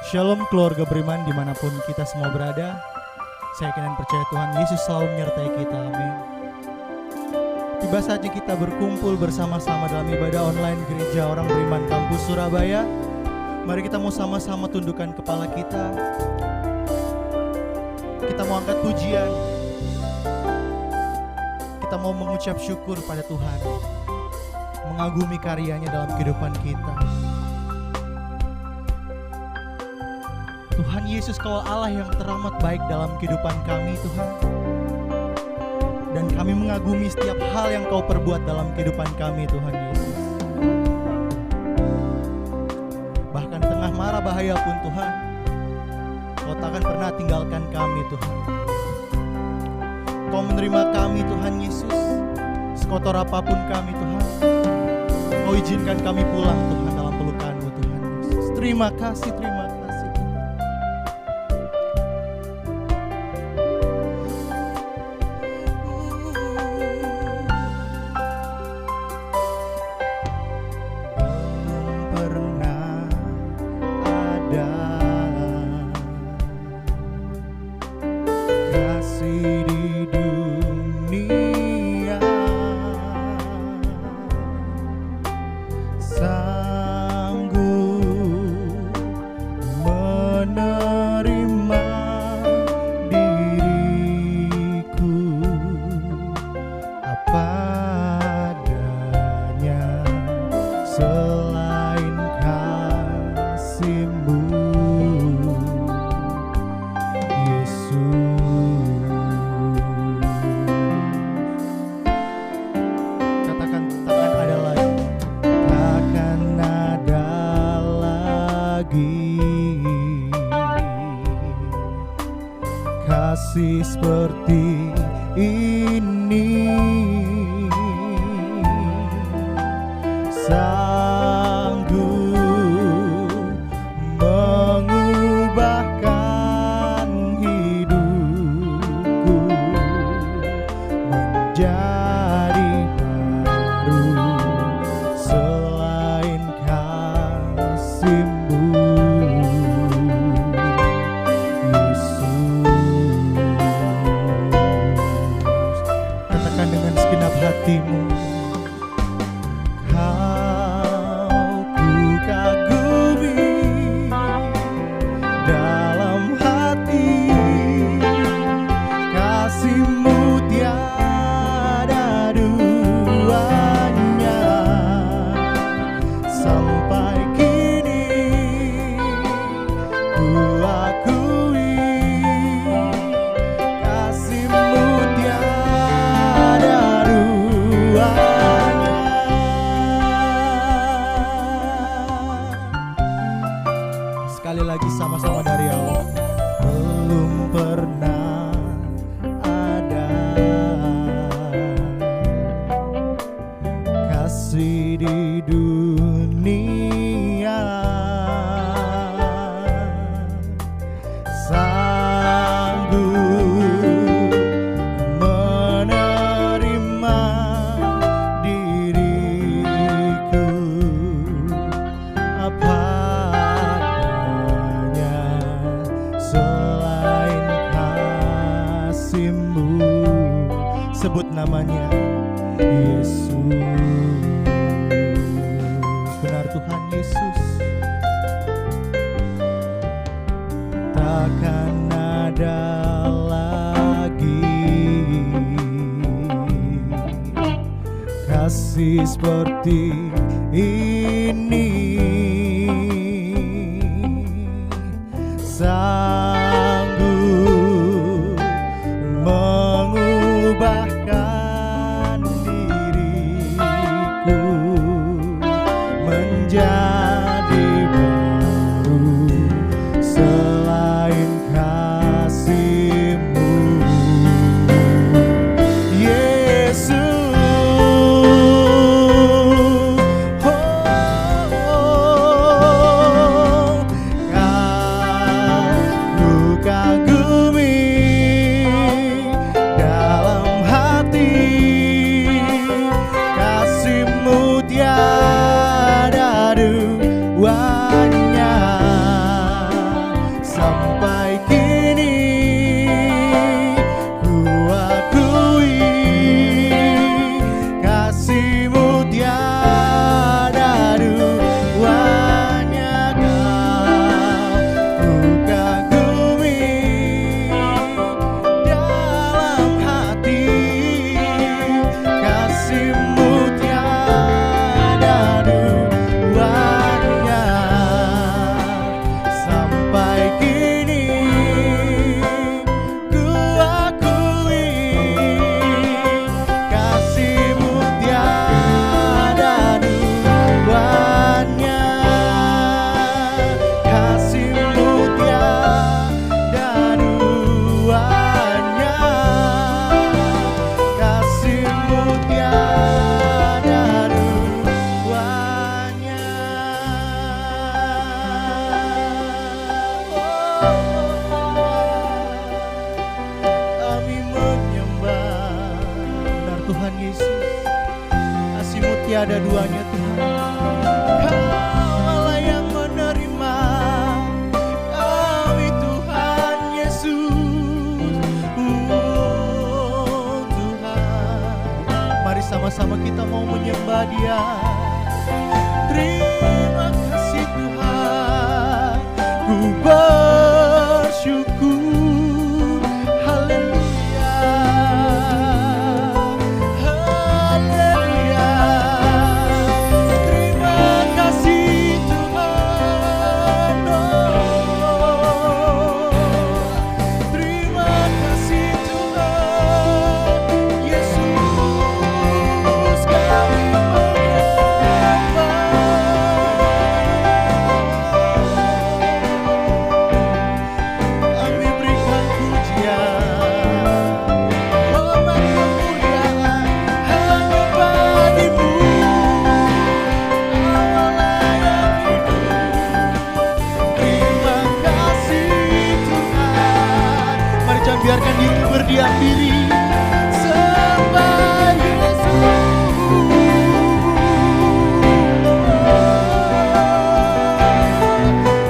Shalom keluarga beriman dimanapun kita semua berada. Saya yakin dan percaya Tuhan Yesus selalu menyertai kita, amin. Tiba saatnya kita berkumpul bersama-sama dalam ibadah online Gereja Orang Beriman Kampus Surabaya. Mari kita mau sama-sama tundukkan kepala kita. Kita mau angkat pujian. Kita mau mengucap syukur pada Tuhan, mengagumi karyanya dalam kehidupan kita. Tuhan Yesus, Kau Allah yang teramat baik dalam kehidupan kami, Tuhan. Dan kami mengagumi setiap hal yang Kau perbuat dalam kehidupan kami, Tuhan Yesus. Bahkan tengah mara bahaya pun, Tuhan, Kau takkan pernah tinggalkan kami, Tuhan. Kau menerima kami, Tuhan Yesus, sekotor apapun kami, Tuhan. Kau izinkan kami pulang, Tuhan, dalam pelukan-Mu, Tuhan Yesus. Terima kasih, terima kasih. Kasih seperti ini, sanggup mengubahkan hidupku menjadi baru. Selain kasih-Mu, dengan segenap hatimu, Kau ku kagumi dalam hati. Kasih-Mu tiada duanya. Sampai kini ku akui kasih-Mu tiada. Sekali lagi sama-sama dari awal. Belum pernah ada kasih di dunia sanggup menerima diriku apa adanya. Selain kasih-Mu, sebut namanya Yesus. Benar Tuhan Yesus, takkan ada lagi kasih seperti ini, sanggup mengubahkan diriku menjadi baru. Selain kasih-Mu, Yesus, tiada tiada duanya Tuhan. Kau Allah yang menerima kami Tuhan Yesus. Tuhan, mari sama-sama kita mau menyembah Dia. Terima kasih Tuhan, ku bersyukur. Haleluya, haleluya. Terima kasih Tuhan, terima kasih Tuhan Yesus, kami berikan pujian, hormat kemuliaan hanya padamu. Allah yang hidup, terima kasih Tuhan. Mari jangan biarkan diri berdiam diri, sembah Yesus.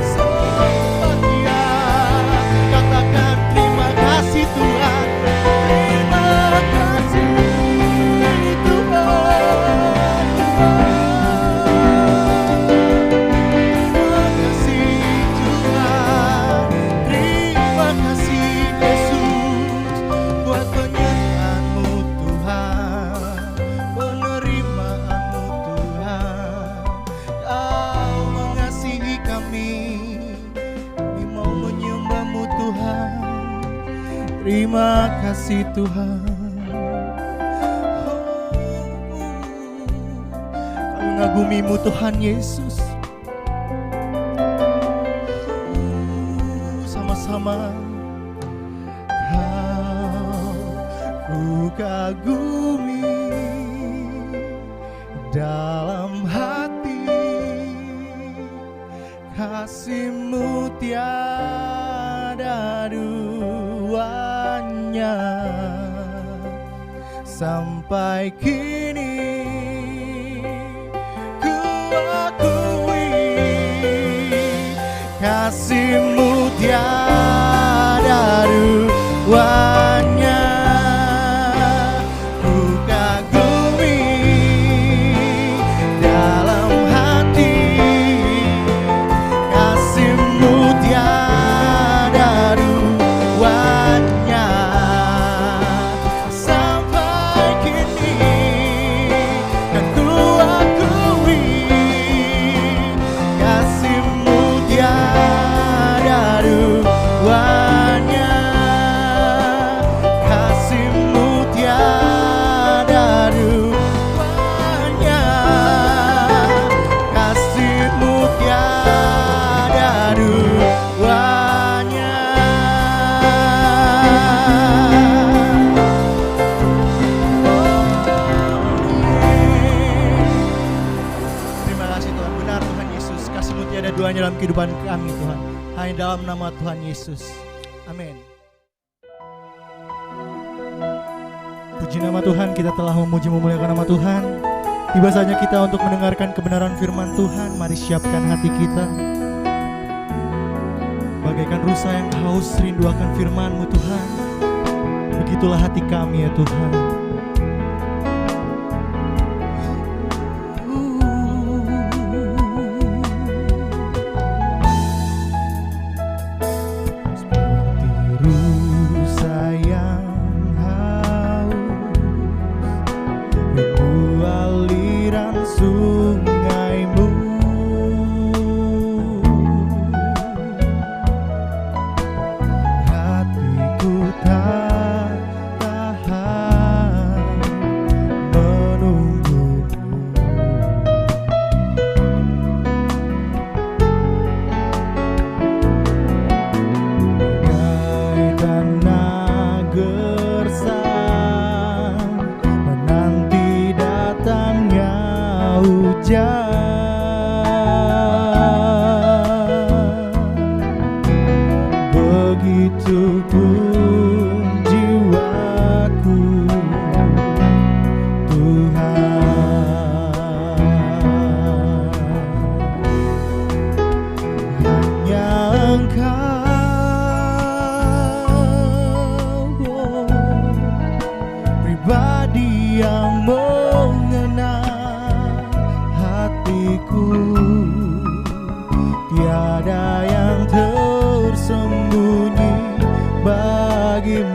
Sembah Dia, katakan terima kasih Tuhan, terima kasih Tuhan, terima kasih Tuhan, terima kasih Yesus buat penyertaan-Mu Tuhan, penerimaan-Mu Tuhan. Kau mengasihi kami mau menyembah-Mu Tuhan. Terima kasih Tuhan. Kau mengagumi-Mu Tuhan Yesus. Sama-sama. Ku kagumi dalam hati, kasih-Mu tiada duanya. Sampai kini ku akui, kasih-Mu tiada duanya. Ku kagumi dalam hati, kasih-Mu tiada duanya. Sampai kini kan ku akui, kasih-Mu tiada duanya. Kasih-Mu tiada duanya. Kasih-Mu tiada duanya. Terima kasih Tuhan, benar Tuhan Yesus, kasih-Mu tiada duanya dalam kehidupan kami Tuhan. Hanya dalam nama Tuhan Yesus. Amin. Puji nama Tuhan, kita telah memuji memuliakan nama Tuhan. Tiba saatnya kita untuk mendengarkan kebenaran firman Tuhan. Mari siapkan hati kita, bagaikan rusa yang haus rindu akan firman-Mu Tuhan. Begitulah hati kami ya Tuhan. Seperti rusa yang haus, rindu aliran sungai-Mu. Hatiku tak tahan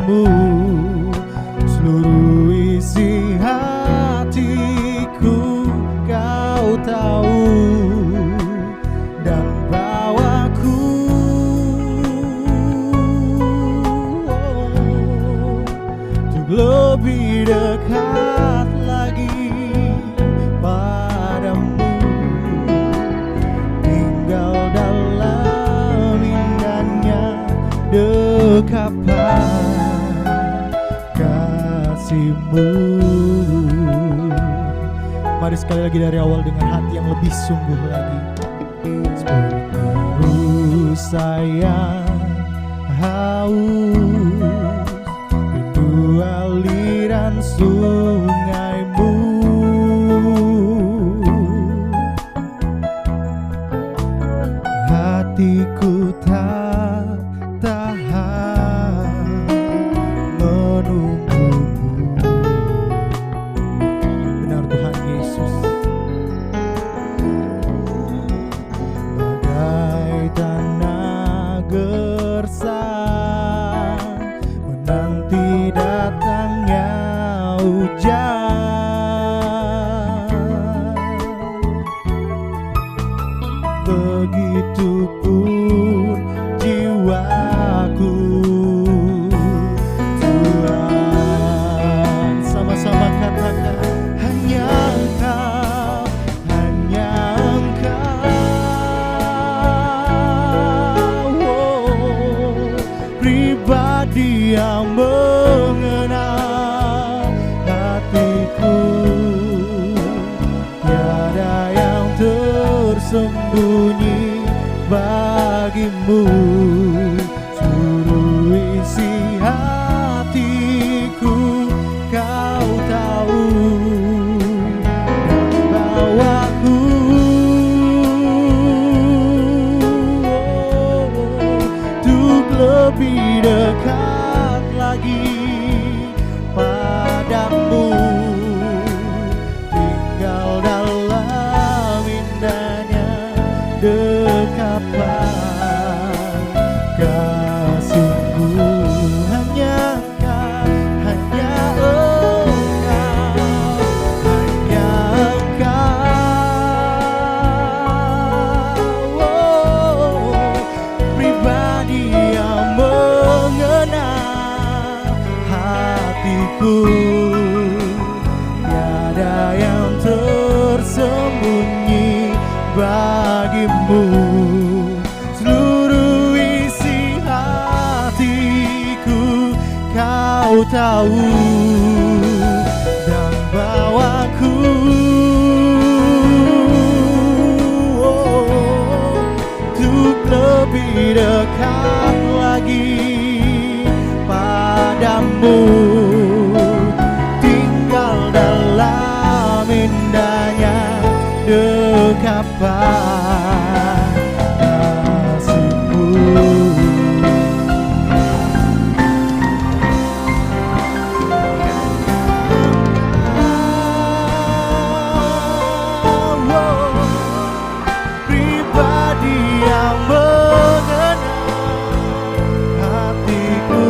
padamu, seluruh isi hatiku Kau tahu, dan bawaku untuk lebih dekat lagi padamu, tinggal dalam indahnya dekapan kasih-Mu. Mari sekali lagi dari awal dengan hati yang lebih sungguh lagi. Seperti sayang haus rindu aliran sungai-Mu, hatiku tak tahan menunggu-Mu. Benar Tuhan Yesus, bagai tanah gersang menanti datangnya hujan, begitupun jiwaku Tuhan. Sama-sama katakan, hanya Engkau, hanya Engkau, pribadi yang mengenal hatiku, tiada yang tersembunyi bagi-Mu, seluruh isi hatiku Kau tahu, dan bawaku untuk lebih dekat lagi padamu, tinggal dalam indahnya dekapan kasih-Mu. Hanya Engkau, hanya Engkau, hanya Engkau, pribadi yang mengenal hatiku, tiada yang tersembunyi bagi-Mu, seluruh isi hatiku Kau tahu, dan bawaku untuk lebih dekat lagi padamu, tinggal dalam indahnya dekapan kasih-Mu. Pribadi yang mengenal hatiku,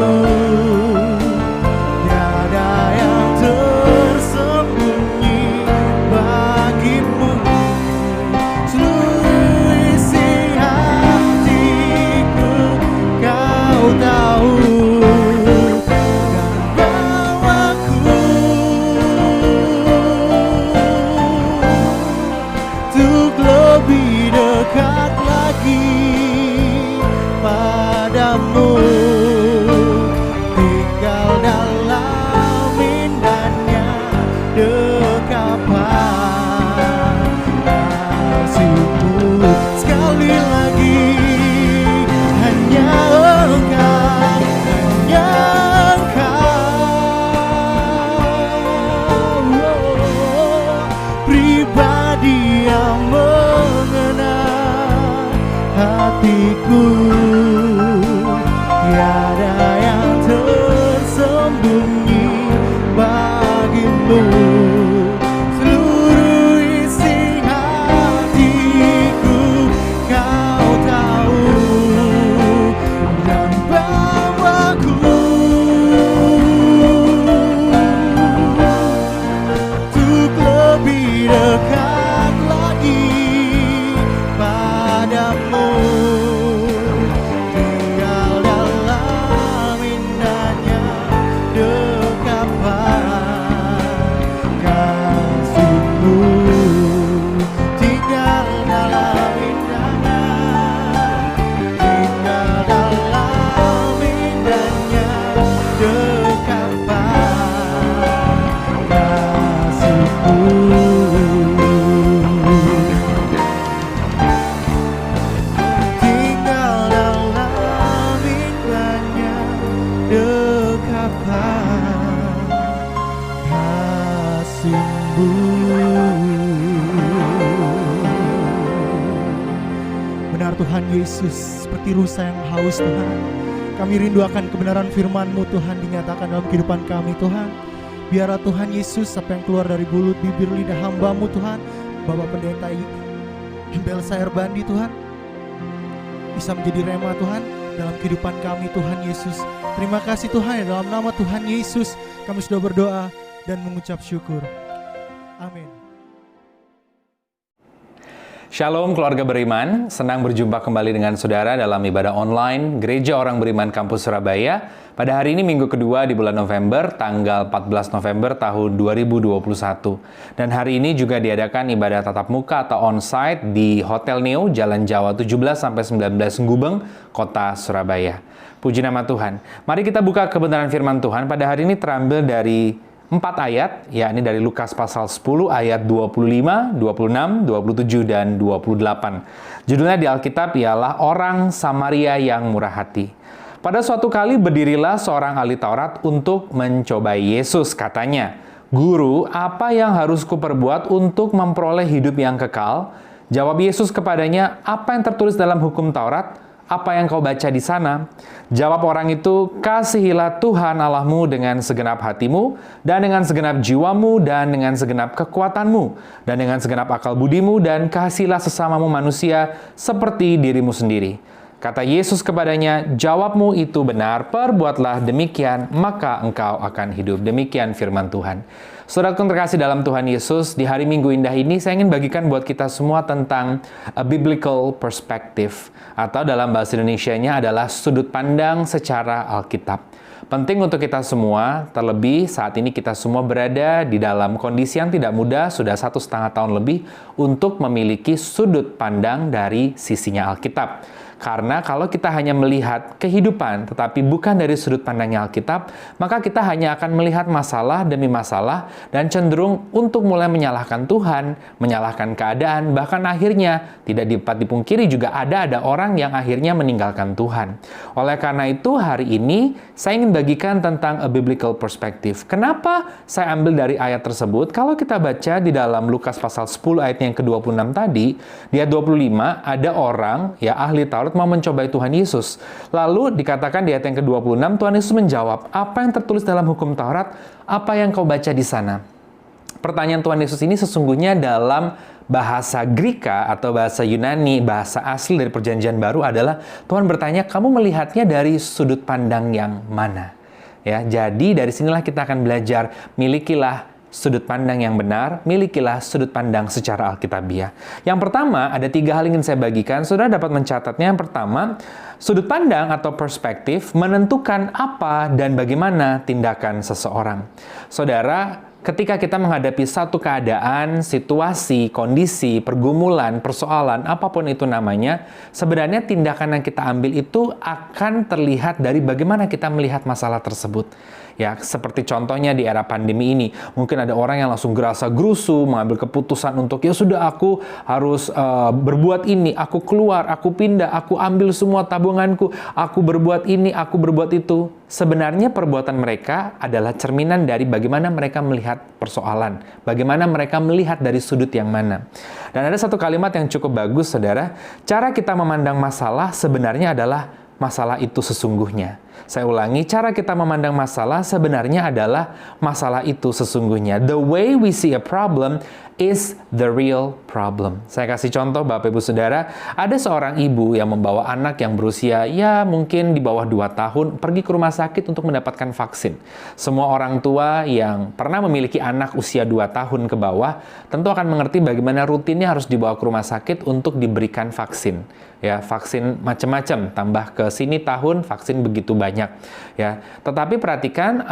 Benar Tuhan Yesus, seperti rusa yang haus Tuhan. Kami rindu akan kebenaran firman-Mu Tuhan dinyatakan dalam kehidupan kami Tuhan. Biarlah Tuhan Yesus apa yang keluar dari mulut bibir lidah hamba-Mu Tuhan, Bapak Pendeta Belsair Bandi Tuhan, bisa menjadi rema Tuhan dalam kehidupan kami Tuhan Yesus. Terima kasih Tuhan, dalam nama Tuhan Yesus kami sudah berdoa dan mengucap syukur. Amin. Shalom keluarga beriman, senang berjumpa kembali dengan saudara dalam ibadah online Gereja Orang Beriman Kampus Surabaya. Pada hari ini minggu kedua di bulan November, tanggal 14 November tahun 2021. Dan hari ini juga diadakan ibadah tatap muka atau onsite di Hotel Neo, Jalan Jawa 17-19 Gubeng, Kota Surabaya. Puji nama Tuhan. Mari kita buka kebenaran firman Tuhan. Pada hari ini terambil dari 4 ayat, yakni dari Lukas pasal 10 ayat 25, 26, 27, dan 28. Judulnya di Alkitab ialah Orang Samaria yang Murah Hati. Pada suatu kali berdirilah seorang ahli Taurat untuk mencobai Yesus. Katanya, "Guru, apa yang harus kuperbuat untuk memperoleh hidup yang kekal?" Jawab Yesus kepadanya, "Apa yang tertulis dalam hukum Taurat? Apa yang kau baca di sana?" Jawab orang itu, "Kasihilah Tuhan Allahmu dengan segenap hatimu, dan dengan segenap jiwamu, dan dengan segenap kekuatanmu, dan dengan segenap akal budimu, dan kasihilah sesamamu manusia seperti dirimu sendiri." Kata Yesus kepadanya, "Jawabmu itu benar, perbuatlah demikian, maka engkau akan hidup." Demikian firman Tuhan. Saudaraku yang terkasih dalam Tuhan Yesus, di hari Minggu indah ini saya ingin bagikan buat kita semua tentang a biblical perspective, atau dalam bahasa Indonesianya adalah sudut pandang secara Alkitab. Penting untuk kita semua, terlebih saat ini kita semua berada di dalam kondisi yang tidak mudah, sudah 1,5 tahun lebih, untuk memiliki sudut pandang dari sisinya Alkitab. Karena kalau kita hanya melihat kehidupan, tetapi bukan dari sudut pandangnya Alkitab, maka kita hanya akan melihat masalah demi masalah, dan cenderung untuk mulai menyalahkan Tuhan, menyalahkan keadaan, bahkan akhirnya tidak dapat dipungkiri juga ada orang yang akhirnya meninggalkan Tuhan. Oleh karena itu, hari ini saya ingin bagikan tentang a biblical perspective. Kenapa saya ambil dari ayat tersebut? Kalau kita baca di dalam Lukas pasal 10 ayat yang ke-26 tadi, di ayat 25 ada orang, ya ahli Taurat, mau mencobai Tuhan Yesus. Lalu dikatakan di ayat yang ke-26, Tuhan Yesus menjawab, "Apa yang tertulis dalam hukum Taurat? Apa yang kau baca di sana?" Pertanyaan Tuhan Yesus ini sesungguhnya dalam bahasa Greka atau bahasa Yunani, bahasa asli dari Perjanjian Baru adalah Tuhan bertanya, kamu melihatnya dari sudut pandang yang mana? Ya, jadi dari sinilah kita akan belajar, milikilah sudut pandang yang benar, milikilah sudut pandang secara Alkitabiah. Yang pertama, ada 3 hal yang ingin saya bagikan. Saudara dapat mencatatnya. Yang pertama, sudut pandang atau perspektif menentukan apa dan bagaimana tindakan seseorang. Saudara, ketika kita menghadapi satu keadaan, situasi, kondisi, pergumulan, persoalan, apapun itu namanya, sebenarnya tindakan yang kita ambil itu akan terlihat dari bagaimana kita melihat masalah tersebut. Ya, seperti contohnya di era pandemi ini, mungkin ada orang yang langsung gerasa gerusu, mengambil keputusan untuk, ya sudah aku harus berbuat ini, aku keluar, aku pindah, aku ambil semua tabunganku, aku berbuat ini, aku berbuat itu. Sebenarnya perbuatan mereka adalah cerminan dari bagaimana mereka melihat persoalan, bagaimana mereka melihat dari sudut yang mana. Dan ada satu kalimat yang cukup bagus, saudara. Cara kita memandang masalah sebenarnya adalah masalah itu sesungguhnya. Saya ulangi, cara kita memandang masalah sebenarnya adalah masalah itu sesungguhnya. The way we see a problem is the real problem. Saya kasih contoh Bapak Ibu Saudara, ada seorang ibu yang membawa anak yang berusia ya mungkin di bawah 2 tahun pergi ke rumah sakit untuk mendapatkan vaksin. Semua orang tua yang pernah memiliki anak usia 2 tahun ke bawah tentu akan mengerti bagaimana rutinnya harus dibawa ke rumah sakit untuk diberikan vaksin. Ya, vaksin macam-macam, tambah ke sini tahun vaksin begitu banyak. Ya, tetapi perhatikan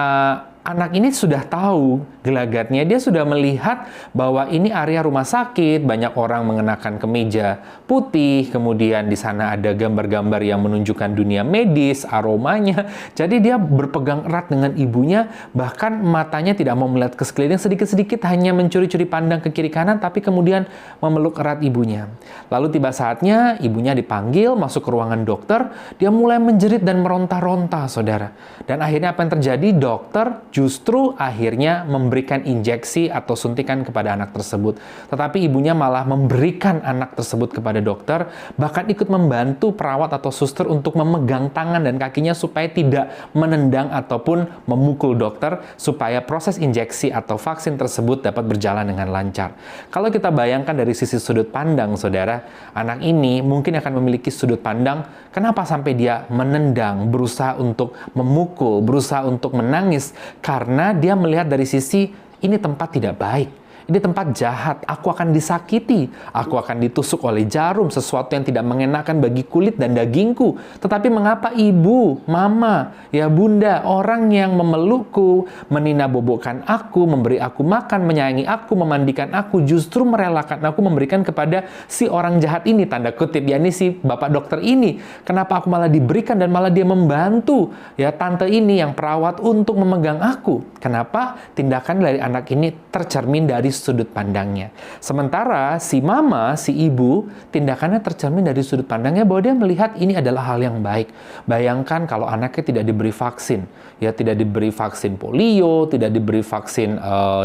anak ini sudah tahu gelagatnya, dia sudah melihat bahwa ini area rumah sakit, banyak orang mengenakan kemeja putih, kemudian di sana ada gambar-gambar yang menunjukkan dunia medis, aromanya. Jadi dia berpegang erat dengan ibunya, bahkan matanya tidak mau melihat ke sekeliling, sedikit-sedikit hanya mencuri-curi pandang ke kiri kanan, tapi kemudian memeluk erat ibunya. Lalu tiba saatnya ibunya dipanggil masuk ke ruangan dokter, dia mulai menjerit dan meronta-ronta, saudara. Dan akhirnya apa yang terjadi? Dokter justru akhirnya memberikan injeksi atau suntikan kepada anak tersebut. Tetapi ibunya malah memberikan anak tersebut kepada dokter, bahkan ikut membantu perawat atau suster untuk memegang tangan dan kakinya supaya tidak menendang ataupun memukul dokter, supaya proses injeksi atau vaksin tersebut dapat berjalan dengan lancar. Kalau kita bayangkan dari sisi sudut pandang, saudara, anak ini mungkin akan memiliki sudut pandang, kenapa sampai dia menendang, berusaha untuk memukul, berusaha untuk menangis, karena dia melihat dari sisi ini tempat tidak baik. Ini tempat jahat, aku akan disakiti, aku akan ditusuk oleh jarum, sesuatu yang tidak mengenakan bagi kulit dan dagingku. Tetapi mengapa ibu, mama, ya bunda, orang yang memelukku, meninabobokan aku, memberi aku makan, menyayangi aku, memandikan aku, justru merelakan aku memberikan kepada si orang jahat ini, tanda kutip, yakni si bapak dokter ini. Kenapa aku malah diberikan dan malah dia membantu ya tante ini yang perawat untuk memegang aku? Kenapa tindakan dari anak ini tercermin dari sudut pandangnya. Sementara si mama, si ibu, tindakannya tercermin dari sudut pandangnya bahwa dia melihat ini adalah hal yang baik. Bayangkan kalau anaknya tidak diberi vaksin, ya tidak diberi vaksin polio, tidak diberi vaksin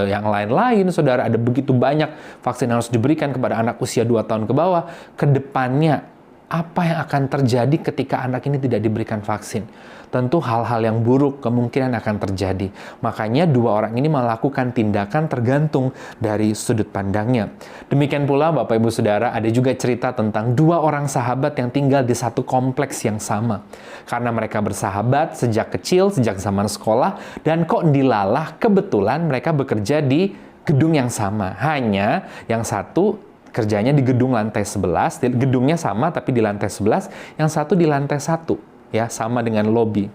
yang lain-lain, saudara, ada begitu banyak vaksin yang harus diberikan kepada anak usia 2 tahun ke bawah. Kedepannya, apa yang akan terjadi ketika anak ini tidak diberikan vaksin? Tentu hal-hal yang buruk kemungkinan akan terjadi. Makanya dua orang ini melakukan tindakan tergantung dari sudut pandangnya. Demikian pula Bapak Ibu Saudara, ada juga cerita tentang dua orang sahabat yang tinggal di satu kompleks yang sama. Karena mereka bersahabat sejak kecil, sejak zaman sekolah, dan kok dilalah kebetulan mereka bekerja di gedung yang sama. Hanya yang satu kerjanya di gedung lantai 11, gedungnya sama tapi di lantai 11, yang satu di lantai 1. Ya, sama dengan lobi.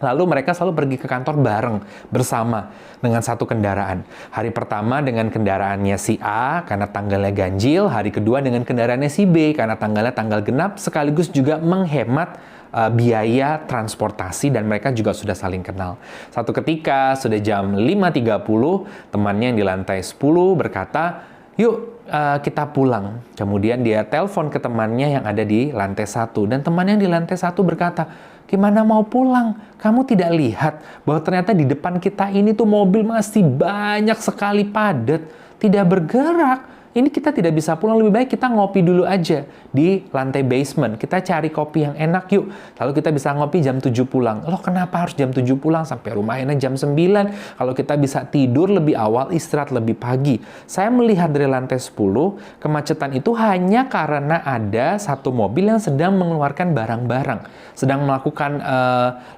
Lalu mereka selalu pergi ke kantor bareng, bersama, dengan satu kendaraan. Hari pertama dengan kendaraannya si A, karena tanggalnya ganjil. Hari kedua dengan kendaraannya si B, karena tanggalnya tanggal genap, sekaligus juga menghemat biaya transportasi, dan mereka juga sudah saling kenal. Satu ketika, sudah jam 5.30, temannya yang di lantai 10 berkata, "Yuk, kita pulang." Kemudian dia telepon ke temannya yang ada di lantai 1. Dan temannya yang di lantai 1 berkata, "Gimana mau pulang? Kamu tidak lihat bahwa ternyata di depan kita ini tuh mobil masih banyak sekali padat, tidak bergerak. Ini kita tidak bisa pulang, lebih baik kita ngopi dulu aja di lantai basement. Kita cari kopi yang enak yuk. Lalu kita bisa ngopi jam 7 pulang." Loh, kenapa harus jam 7 pulang? Sampai rumahnya jam 9. Kalau kita bisa tidur lebih awal, istirahat lebih pagi. Saya melihat dari lantai 10, kemacetan itu hanya karena ada satu mobil yang sedang mengeluarkan barang-barang, sedang melakukan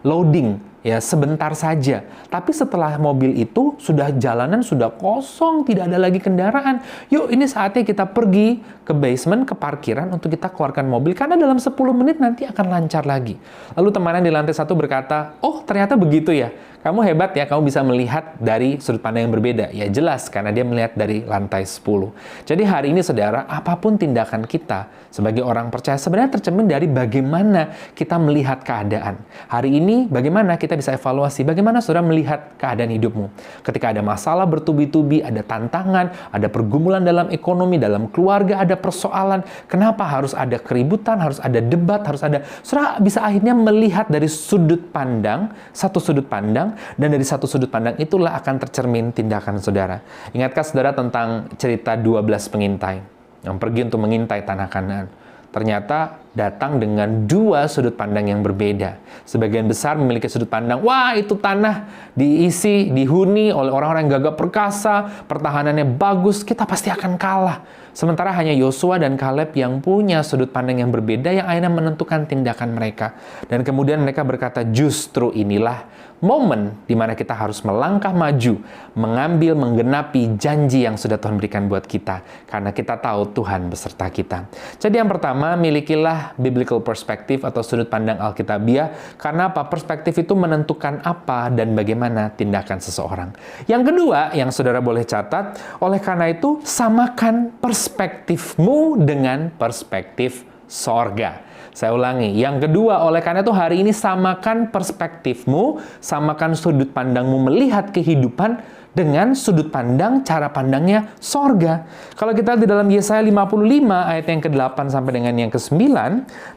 loading. Ya, sebentar saja. Tapi setelah mobil itu, jalanan sudah kosong, tidak ada lagi kendaraan. Yuk, ini saatnya kita pergi ke basement, ke parkiran untuk kita keluarkan mobil, karena dalam 10 menit nanti akan lancar lagi. Lalu temannya di lantai 1 berkata, "Oh, ternyata begitu ya. Kamu hebat ya, kamu bisa melihat dari sudut pandang yang berbeda." Ya jelas, karena dia melihat dari lantai 10. Jadi hari ini saudara, apapun tindakan kita sebagai orang percaya sebenarnya tercermin dari bagaimana kita melihat keadaan. Hari ini bagaimana kita bisa evaluasi, bagaimana saudara melihat keadaan hidupmu. Ketika ada masalah bertubi-tubi, ada tantangan, ada pergumulan dalam ekonomi, dalam keluarga, ada persoalan. Kenapa harus ada keributan, harus ada debat, harus ada... Saudara bisa akhirnya melihat dari sudut pandang, satu sudut pandang, dan dari satu sudut pandang itulah akan tercermin tindakan saudara. Ingatkah saudara tentang cerita 12 pengintai yang pergi untuk mengintai tanah Kanaan? Ternyata datang dengan dua sudut pandang yang berbeda. Sebagian besar memiliki sudut pandang, wah itu tanah diisi, dihuni oleh orang-orang yang gagah perkasa, pertahanannya bagus, kita pasti akan kalah. Sementara hanya Yosua dan Kaleb yang punya sudut pandang yang berbeda yang akhirnya menentukan tindakan mereka. Dan kemudian mereka berkata, justru inilah momen di mana kita harus melangkah maju, mengambil, menggenapi janji yang sudah Tuhan berikan buat kita. Karena kita tahu Tuhan beserta kita. Jadi yang pertama, milikilah biblical perspective atau sudut pandang Alkitabiah. Karena apa? Perspektif itu menentukan apa dan bagaimana tindakan seseorang. Yang kedua, yang saudara boleh catat, oleh karena itu, samakan perspektifmu dengan perspektif sorga. Saya ulangi, yang kedua, oleh karena itu hari ini samakan perspektifmu, samakan sudut pandangmu melihat kehidupan dengan sudut pandang, cara pandangnya sorga. Kalau kita lihat di dalam Yesaya 55 ayat yang ke-8 sampai dengan yang ke-9,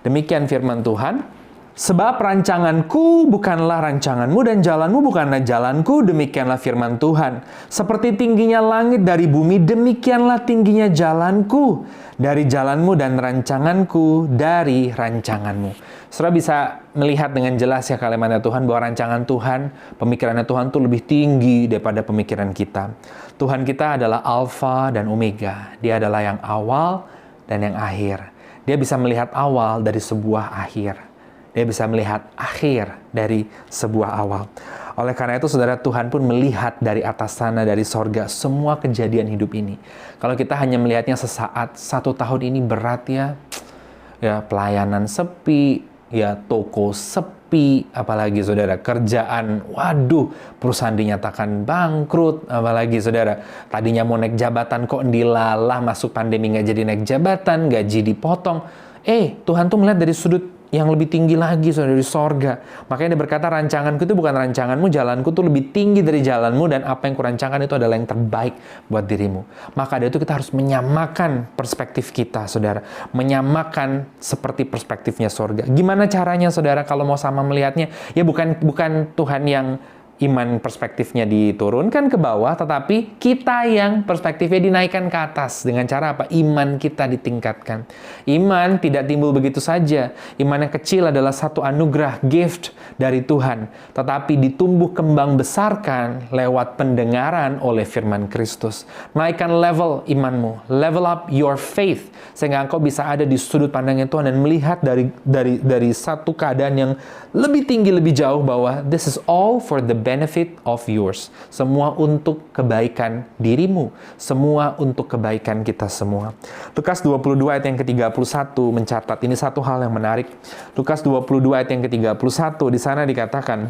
demikian firman Tuhan, Sebab rancanganku bukanlah rancanganmu dan jalanmu bukanlah jalanku, demikianlah firman Tuhan. Seperti tingginya langit dari bumi, demikianlah tingginya jalanku dari jalanmu dan rancanganku dari rancanganmu. Saudara bisa melihat dengan jelas ya kalimatnya Tuhan bahwa rancangan Tuhan, pemikirannya Tuhan itu lebih tinggi daripada pemikiran kita. Tuhan kita adalah Alfa dan Omega. Dia adalah yang awal dan yang akhir. Dia bisa melihat awal dari sebuah akhir. Dia bisa melihat akhir dari sebuah awal. Oleh karena itu, saudara, Tuhan pun melihat dari atas sana, dari sorga, semua kejadian hidup ini. Kalau kita hanya melihatnya sesaat, 1 tahun ini berat ya pelayanan sepi, ya toko sepi, apalagi saudara, kerjaan, waduh, perusahaan dinyatakan bangkrut, apalagi saudara, tadinya mau naik jabatan kok dilalah, masuk pandemi nggak jadi naik jabatan, gaji dipotong. Tuhan tuh melihat dari sudut yang lebih tinggi lagi, saudara, dari sorga. Makanya dia berkata, rancanganku itu bukan rancanganmu, jalanku itu lebih tinggi dari jalanmu, dan apa yang kurancangkan itu adalah yang terbaik buat dirimu. Maka dari itu kita harus menyamakan perspektif kita, saudara. Menyamakan seperti perspektifnya sorga. Gimana caranya, saudara, kalau mau sama melihatnya? Ya bukan Tuhan yang iman perspektifnya diturunkan ke bawah, tetapi kita yang perspektifnya dinaikkan ke atas. Dengan cara apa? Iman kita ditingkatkan. Iman tidak timbul begitu saja. Iman yang kecil adalah satu anugerah, gift dari Tuhan. Tetapi ditumbuh kembang besarkan lewat pendengaran oleh firman Kristus. Naikkan level imanmu. Level up your faith. Sehingga engkau bisa ada di sudut pandangnya Tuhan dan melihat dari satu keadaan yang lebih tinggi, lebih jauh, bahwa this is all for the benefit of yours. Semua untuk kebaikan dirimu. Semua untuk kebaikan kita semua. Lukas 22 ayat yang ke-31 mencatat, ini satu hal yang menarik. Lukas 22 ayat yang ke-31, di sana dikatakan,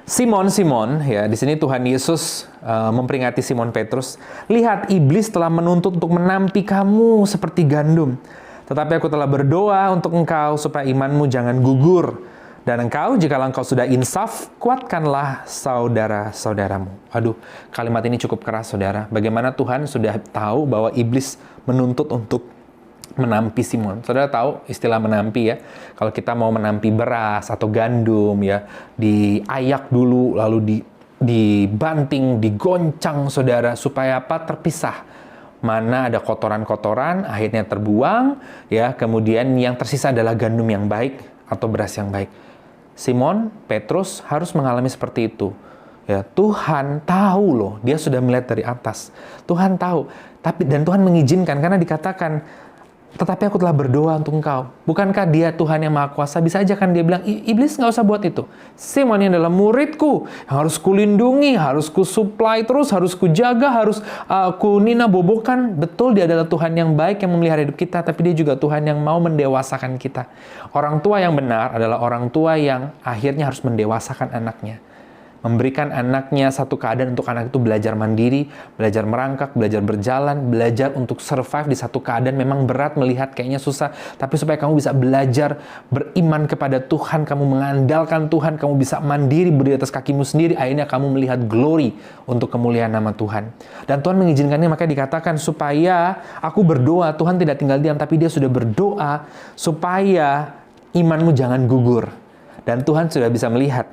Simon, ya, di sini Tuhan Yesus memperingati Simon Petrus, lihat, iblis telah menuntut untuk menampi kamu seperti gandum. Tetapi aku telah berdoa untuk engkau supaya imanmu jangan gugur. Dan engkau, jika engkau sudah insaf, kuatkanlah saudara-saudaramu. Aduh, kalimat ini cukup keras, saudara. Bagaimana Tuhan sudah tahu bahwa iblis menuntut untuk menampi Simon. Saudara tahu istilah menampi ya? Kalau kita mau menampi beras atau gandum ya, diayak dulu, lalu dibanting, digoncang, saudara, supaya apa? Terpisah. Mana ada kotoran-kotoran, akhirnya terbuang, ya. Kemudian yang tersisa adalah gandum yang baik atau beras yang baik. Simon Petrus harus mengalami seperti itu. Ya, Tuhan tahu loh, dia sudah melihat dari atas. Tuhan tahu, dan Tuhan mengizinkan karena dikatakan, tetapi aku telah berdoa untuk engkau. Bukankah dia Tuhan yang Maha Kuasa? Bisa aja kan dia bilang, iblis nggak usah buat itu. Simon ini adalah muridku, yang harus kulindungi, harus kusupply terus, harus kujaga, harus kunina bobokan. Betul, dia adalah Tuhan yang baik yang memelihara hidup kita, tapi dia juga Tuhan yang mau mendewasakan kita. Orang tua yang benar adalah orang tua yang akhirnya harus mendewasakan anaknya. Memberikan anaknya satu keadaan untuk anak itu belajar mandiri, belajar merangkak, belajar berjalan, belajar untuk survive di satu keadaan memang berat, melihat kayaknya susah, tapi supaya kamu bisa belajar beriman kepada Tuhan, kamu mengandalkan Tuhan, kamu bisa mandiri, berdiri atas kakimu sendiri, akhirnya kamu melihat glory untuk kemuliaan nama Tuhan. Dan Tuhan mengizinkannya, maka dikatakan supaya aku berdoa, Tuhan tidak tinggal diam, tapi dia sudah berdoa supaya imanmu jangan gugur. Dan Tuhan sudah bisa melihat,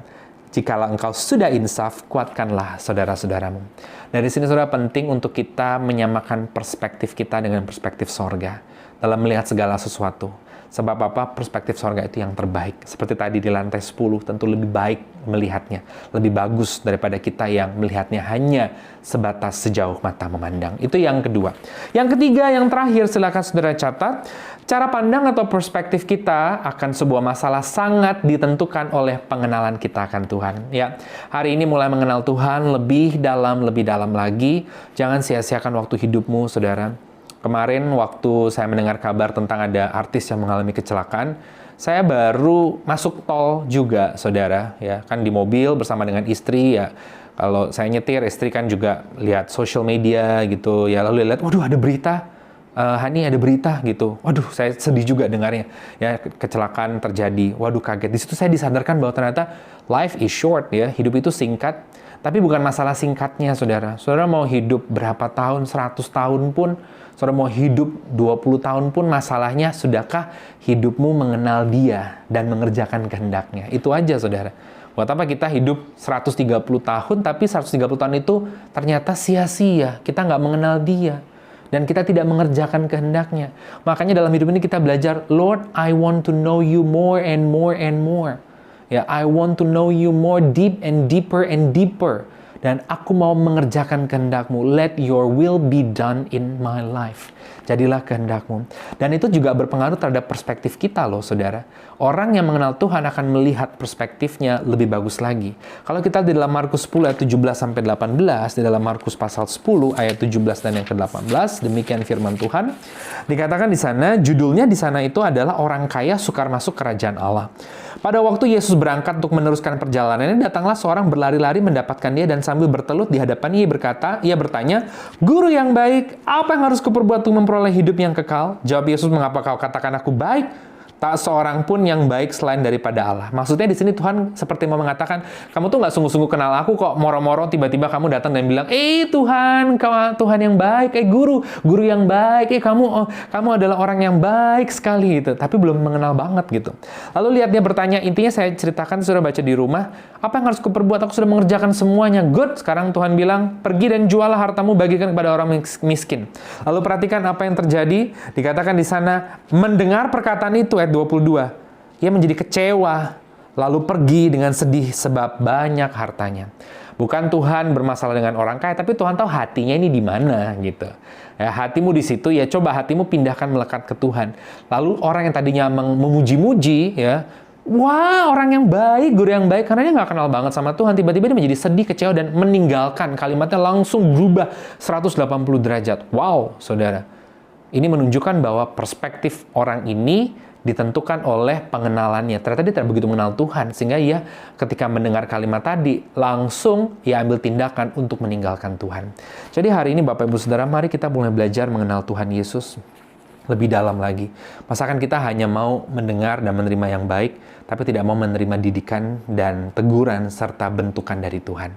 jikalau engkau sudah insaf, kuatkanlah saudara-saudaramu. Dari sini, saudara, penting untuk kita menyamakan perspektif kita dengan perspektif sorga dalam melihat segala sesuatu. Sebab apa? Perspektif sorga itu yang terbaik. Seperti tadi di lantai 10, tentu lebih baik melihatnya. Lebih bagus daripada kita yang melihatnya hanya sebatas sejauh mata memandang. Itu yang kedua. Yang ketiga, yang terakhir, silakan saudara catat. Cara pandang atau perspektif kita akan sebuah masalah sangat ditentukan oleh pengenalan kita akan Tuhan. Ya, hari ini mulai mengenal Tuhan lebih dalam lagi. Jangan sia-siakan waktu hidupmu, saudara. Kemarin waktu saya mendengar kabar tentang ada artis yang mengalami kecelakaan, saya baru masuk tol juga, saudara. Ya, kan di mobil bersama dengan istri ya. Kalau saya nyetir, istri kan juga lihat social media gitu. Ya, lalu lihat, waduh ada berita. Hani ada berita gitu. Waduh, saya sedih juga dengarnya. Ya, kecelakaan terjadi. Waduh, kaget. Di situ saya disadarkan bahwa ternyata life is short ya. Hidup itu singkat. Tapi bukan masalah singkatnya, saudara. Saudara mau hidup berapa tahun, 100 tahun pun, saudara mau hidup 20 tahun pun, masalahnya sudahkah hidupmu mengenal Dia dan mengerjakan kehendaknya? Itu aja, saudara. Buat apa kita hidup 130 tahun, tapi 130 tahun itu ternyata sia-sia. Kita nggak mengenal Dia. Dan kita tidak mengerjakan kehendaknya. Makanya dalam hidup ini kita belajar, Lord, I want to know you more and more and more. Ya, I want to know you more deep and deeper and deeper. Dan aku mau mengerjakan kehendak-Mu. Let your will be done in my life. Jadilah kehendak-Mu. Dan itu juga berpengaruh terhadap perspektif kita loh, saudara. Orang yang mengenal Tuhan akan melihat perspektifnya lebih bagus lagi. Kalau kita di dalam Markus 10 ayat 17-18, di dalam Markus pasal 10 ayat 17 dan yang ke-18, demikian firman Tuhan. Dikatakan di sana, judulnya di sana itu adalah orang kaya sukar masuk kerajaan Allah. Pada waktu Yesus berangkat untuk meneruskan perjalanannya, datanglah seorang berlari-lari mendapatkan dia dan sambil bertelut di hadapannya ia bertanya, "Guru yang baik, apa yang harus kuperbuat untuk memperoleh hidup yang kekal?" Jawab Yesus, "Mengapa kau katakan aku baik? Tak seorang pun yang baik selain daripada Allah." Maksudnya di sini Tuhan seperti mau mengatakan, kamu tuh nggak sungguh-sungguh kenal aku kok, moro-moro tiba-tiba kamu datang dan bilang, Tuhan, kau Tuhan yang baik, guru yang baik, kamu adalah orang yang baik sekali gitu, tapi belum mengenal banget gitu. Lalu lihat dia bertanya, intinya saya ceritakan, sudah baca di rumah, apa yang harus kuperbuat? Aku sudah mengerjakan semuanya. Good. Sekarang Tuhan bilang, pergi dan jualah hartamu, bagikan kepada orang miskin. Lalu perhatikan apa yang terjadi. Dikatakan di sana, mendengar perkataan itu, ayat 22, ia menjadi kecewa, lalu pergi dengan sedih sebab banyak hartanya. Bukan Tuhan bermasalah dengan orang kaya, tapi Tuhan tahu hatinya ini di mana gitu. Ya, hatimu di situ, ya coba hatimu pindahkan melekat ke Tuhan. Lalu orang yang tadinya memuji-muji, ya, wah orang yang baik, guru yang baik, karena dia nggak kenal banget sama Tuhan, tiba-tiba dia menjadi sedih, kecewa, dan meninggalkan. Kalimatnya langsung berubah 180 derajat. Wow, saudara. Ini menunjukkan bahwa perspektif orang ini ditentukan oleh pengenalannya. Ternyata dia tidak begitu mengenal Tuhan, sehingga ia ketika mendengar kalimat tadi, langsung ia ambil tindakan untuk meninggalkan Tuhan. Jadi hari ini Bapak Ibu Saudara, mari kita mulai belajar mengenal Tuhan Yesus lebih dalam lagi. Masakan kita hanya mau mendengar dan menerima yang baik, tapi tidak mau menerima didikan dan teguran serta bentukan dari Tuhan.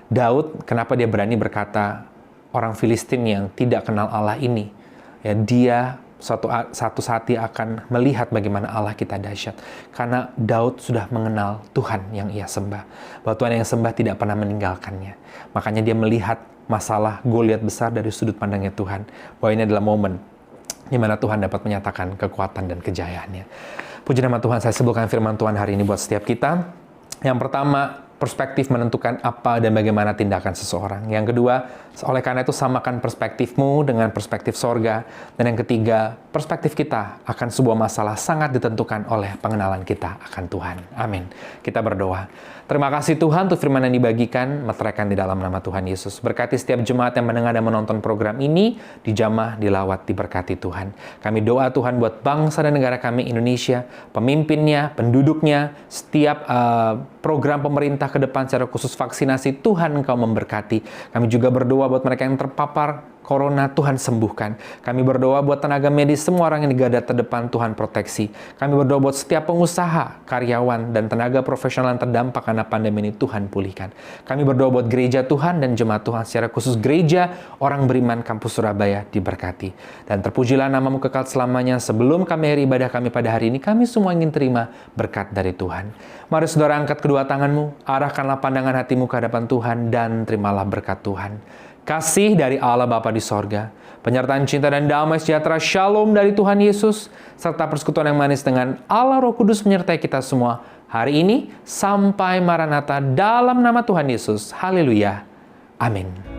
Daud, kenapa dia berani berkata, orang Filistin yang tidak kenal Allah ini, ya dia satu saat dia akan melihat bagaimana Allah kita dahsyat. Karena Daud sudah mengenal Tuhan yang ia sembah. Bahwa Tuhan yang sembah tidak pernah meninggalkannya. Makanya dia melihat masalah Goliat besar dari sudut pandangnya Tuhan. Bahwa ini adalah momen di mana Tuhan dapat menyatakan kekuatan dan kejayaannya. Puji nama Tuhan, saya sebutkan firman Tuhan hari ini buat setiap kita. Yang pertama, perspektif menentukan apa dan bagaimana tindakan seseorang. Yang kedua, oleh karena itu samakan perspektifmu dengan perspektif sorga. Dan yang ketiga, perspektif kita akan sebuah masalah sangat ditentukan oleh pengenalan kita akan Tuhan. Amin. Kita berdoa. Terima kasih Tuhan untuk firman yang dibagikan, meteraikan di dalam nama Tuhan Yesus. Berkati setiap jemaat yang mendengar dan menonton program ini, dijamah, dilawat, diberkati Tuhan. Kami doa Tuhan buat bangsa dan negara kami Indonesia, pemimpinnya, penduduknya, setiap program pemerintah ke depan secara khusus vaksinasi, Tuhan Engkau memberkati. Kami juga berdoa buat mereka yang terpapar Corona, Tuhan sembuhkan. Kami berdoa buat tenaga medis, semua orang yang di garda terdepan, Tuhan proteksi. Kami berdoa buat setiap pengusaha, karyawan, dan tenaga profesional yang terdampak karena pandemi ini, Tuhan pulihkan. Kami berdoa buat gereja Tuhan dan jemaat Tuhan, secara khusus gereja Orang Beriman Kampus Surabaya diberkati. Dan terpujilah namamu kekal selamanya. Sebelum kami akhiri ibadah kami pada hari ini, kami semua ingin terima berkat dari Tuhan. Mari saudara angkat kedua tanganmu, arahkanlah pandangan hatimu ke hadapan Tuhan, dan terimalah berkat Tuhan. Kasih dari Allah Bapa di sorga, penyertaan cinta dan damai sejahtera Shalom dari Tuhan Yesus, serta persekutuan yang manis dengan Allah Roh Kudus menyertai kita semua hari ini sampai Maranatha dalam nama Tuhan Yesus. Haleluya. Amin.